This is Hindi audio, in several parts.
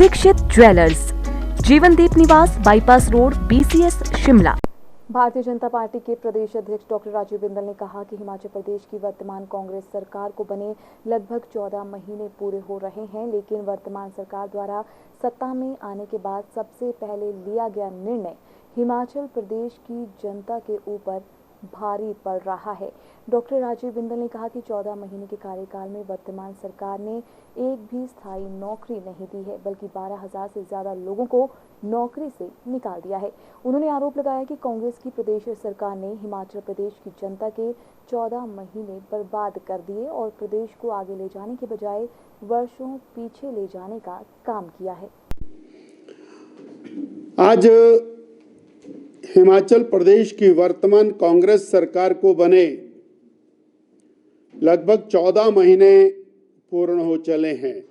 दीक्षित ज्वेलर्स, जीवनदीप निवास, bypass road, BCS, Shimla. Bharatiya Janata party के प्रदेश अध्यक्ष डॉक्टर राजीव बिंदल ने कहा कि हिमाचल प्रदेश की वर्तमान कांग्रेस सरकार को बने लगभग 14 महीने पूरे हो रहे हैं, लेकिन वर्तमान सरकार द्वारा सत्ता में आने के बाद सबसे पहले लिया गया निर्णय हिमाचल प्रदेश की जनता के ऊपर भारी पड़ रहा है। डॉक्टर राजीव बिंदल ने कहा कि 14 महीने के कार्यकाल में वर्तमान सरकार ने एक भी स्थायी नौकरी नहीं दी है, बल्कि 12,000 से ज्यादा लोगों को नौकरी से निकाल दिया है। उन्होंने आरोप लगाया कि कांग्रेस की प्रदेश सरकार ने हिमाचल प्रदेश की जनता के 14 महीने बर्बाद कर दिए और प्रदेश को आगे ले जाने के बजाय वर्षों पीछे ले जाने का काम किया है। आज हिमाचल प्रदेश की वर्तमान कांग्रेस सरकार को बने लगभग 14 महीने पूर्ण हो चले हैं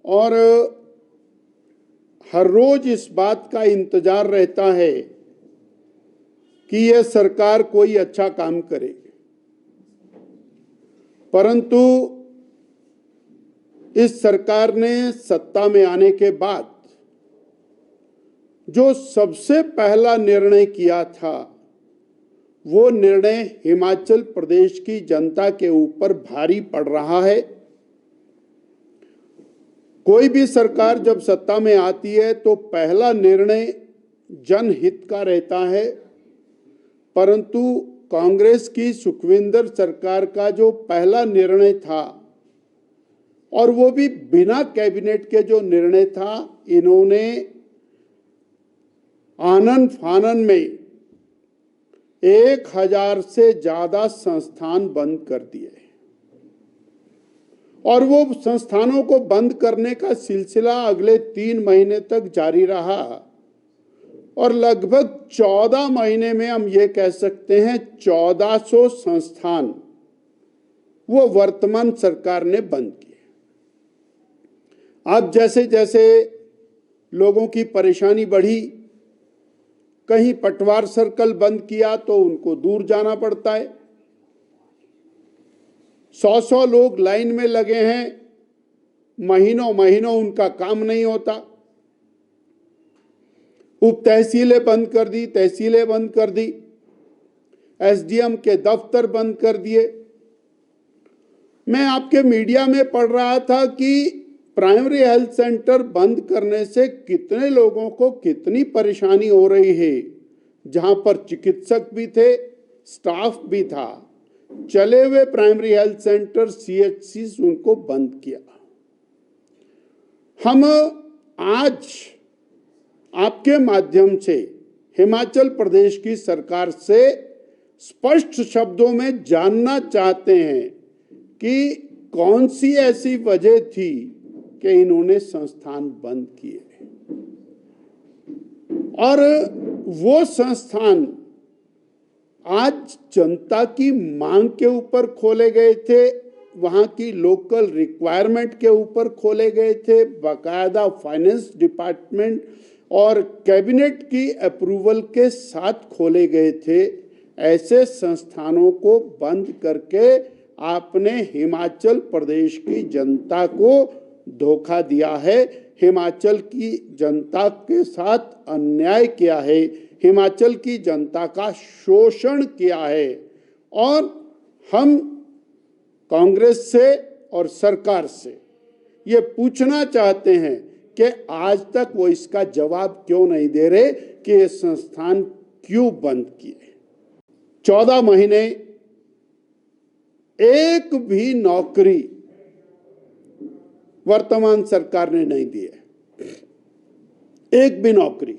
और हर रोज इस बात का इंतजार रहता है कि यह सरकार कोई अच्छा काम करे, परंतु इस सरकार ने सत्ता में आने के बाद जो सबसे पहला निर्णय किया था, वो निर्णय हिमाचल प्रदेश की जनता के ऊपर भारी पड़ रहा है। कोई भी सरकार जब सत्ता में आती है तो पहला निर्णय जनहित का रहता है, परंतु कांग्रेस की सुखविंदर सरकार का जो पहला निर्णय था, और वो भी बिना कैबिनेट के जो निर्णय था, इन्होंने आनन फानन में 1000 से ज्यादा संस्थान बंद कर दिए और वो संस्थानों को बंद करने का सिलसिला अगले 3 महीने तक जारी रहा और लगभग 14 महीने में हम ये कह सकते हैं 1400 संस्थान वो वर्तमान सरकार ने बंद किए। अब जैसे जैसे लोगों की परेशानी बढ़ी, कहीं पटवार सर्कल बंद किया तो उनको दूर जाना पड़ता है। 100 लोग लाइन में लगे हैं, महीनों महीनों उनका काम नहीं होता। उप तहसीलें बंद कर दी, तहसीलें बंद कर दी, SDM के दफ्तर बंद कर दिए। मैं आपके मीडिया में पढ़ रहा था कि प्राइमरी हेल्थ सेंटर बंद करने से कितने लोगों को कितनी परेशानी हो रही है, जहां पर चिकित्सक भी थे, स्टाफ भी था। चले हुए प्राइमरी हेल्थ सेंटर CHCs उनको बंद किया। हम आज आपके माध्यम से हिमाचल प्रदेश की सरकार से स्पष्ट शब्दों में जानना चाहते हैं कि कौन सी ऐसी वजह थी कि इन्होंने संस्थान बंद किए और वो संस्थान आज जनता की मांग के ऊपर खोले गए थे, वहां की लोकल रिक्वायरमेंट के ऊपर खोले गए थे, बाकायदा फाइनेंस डिपार्टमेंट और कैबिनेट की अप्रूवल के साथ खोले गए थे। ऐसे संस्थानों को बंद करके आपने हिमाचल प्रदेश की जनता को धोखा दिया है, हिमाचल की जनता के साथ अन्याय किया है, हिमाचल की जनता का शोषण किया है। और हम कांग्रेस से और सरकार से ये पूछना चाहते हैं कि आज तक वो इसका जवाब क्यों नहीं दे रहे कि ये संस्थान क्यों बंद किए। 14 महीने एक भी नौकरी वर्तमान सरकार ने नहीं दी है, एक भी नौकरी।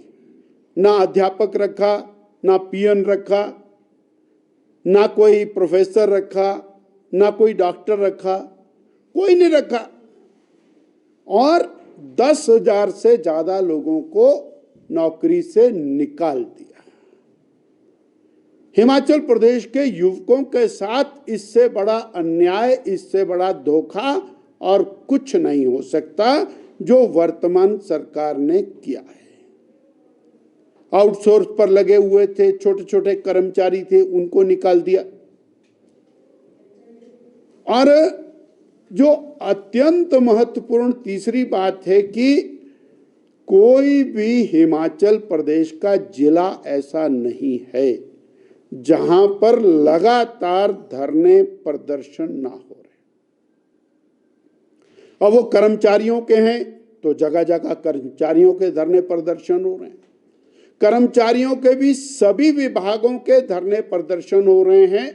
ना अध्यापक रखा, ना पीएन रखा, ना कोई प्रोफेसर रखा, ना कोई डॉक्टर रखा, कोई नहीं रखा और 10,000 से ज्यादा लोगों को नौकरी से निकाल दिया। हिमाचल प्रदेश के युवकों के साथ इससे बड़ा अन्याय, इससे बड़ा धोखा और कुछ नहीं हो सकता जो वर्तमान सरकार ने किया है। आउटसोर्स पर लगे हुए थे, छोटे छोटे कर्मचारी थे, उनको निकाल दिया और जो अत्यंत महत्वपूर्ण तीसरी बात है कि कोई भी हिमाचल प्रदेश का जिला ऐसा नहीं है जहां पर लगातार धरने प्रदर्शन ना हो रहे। अब वो कर्मचारियों के हैं तो जगह जगह कर्मचारियों के धरने प्रदर्शन हो रहे हैं, कर्मचारियों के भी सभी विभागों के धरने प्रदर्शन हो रहे हैं,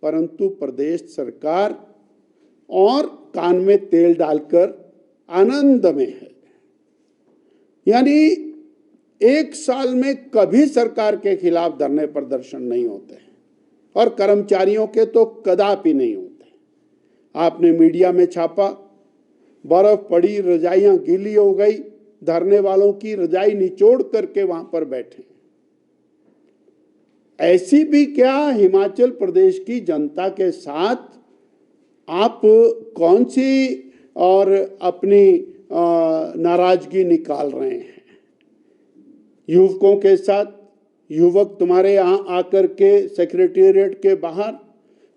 परंतु प्रदेश सरकार और कान में तेल डालकर आनंद में है। यानी एक साल में कभी सरकार के खिलाफ धरने प्रदर्शन नहीं होते और कर्मचारियों के तो कदापि नहीं होते। आपने मीडिया में छापा, बर्फ पड़ी, रजाइयां गीली हो गई, धरने वालों की रजाई निचोड़ करके वहां पर बैठे। ऐसी भी क्या हिमाचल प्रदेश की जनता के साथ आप कौन सी और अपनी नाराजगी निकाल रहे हैं? युवकों के साथ युवक तुम्हारे यहां आकर के सेक्रेटेरिएट के बाहर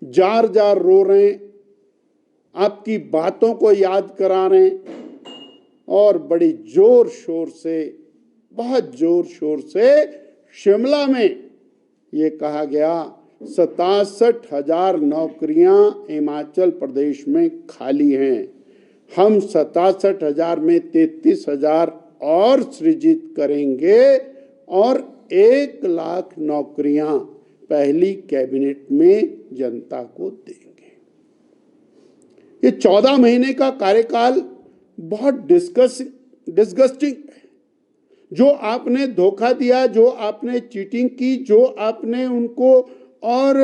जार जार रो रहे हैं, आपकी बातों को याद करा रहे हैं और बड़ी जोर शोर से, बहुत जोर शोर से शिमला में ये कहा गया 67,000 नौकरियां हिमाचल प्रदेश में खाली हैं। हम 67,000 में 33,000 और सृजित करेंगे और 1 लाख नौकरियां पहली कैबिनेट में जनता को देंगे। ये 14 महीने का कार्यकाल बहुत डिस्गस्टिंग है। जो आपने धोखा दिया, जो आपने चीटिंग की, जो आपने उनको और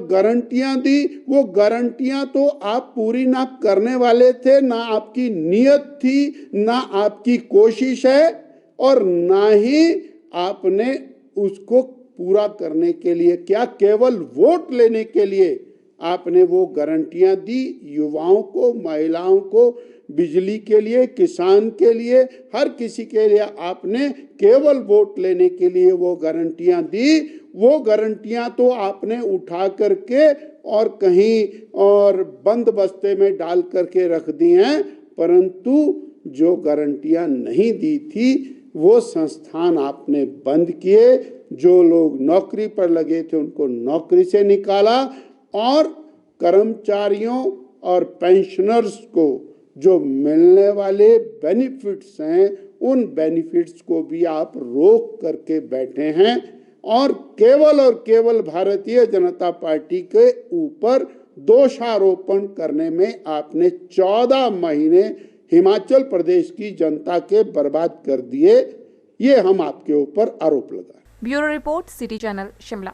गारंटियां दी, वो गारंटियां तो आप पूरी ना करने वाले थे, ना आपकी नीयत थी, ना आपकी कोशिश है और ना ही आपने उसको पूरा करने के लिए क्या, केवल वोट लेने के लिए आपने वो गारंटियां दी। युवाओं को, महिलाओं को, बिजली के लिए, किसान के लिए, हर किसी के लिए आपने केवल वोट लेने के लिए वो गारंटियां दी। वो गारंटियां तो आपने उठा करके और कहीं और बंद बस्ते में डाल करके रख दी हैं, परंतु जो गारंटियां नहीं दी थी वो संस्थान आपने बंद किए। जो लोग नौकरी पर लगे थे उनको नौकरी से निकाला और कर्मचारियों और पेंशनर्स को जो मिलने वाले बेनिफिट्स हैं, उन बेनिफिट्स को भी आप रोक करके बैठे हैं और केवल भारतीय जनता पार्टी के ऊपर दोषारोपण करने में आपने 14 महीने हिमाचल प्रदेश की जनता के बर्बाद कर दिए। ये हम आपके ऊपर आरोप लगा। Bureau report, city channel, Shimla.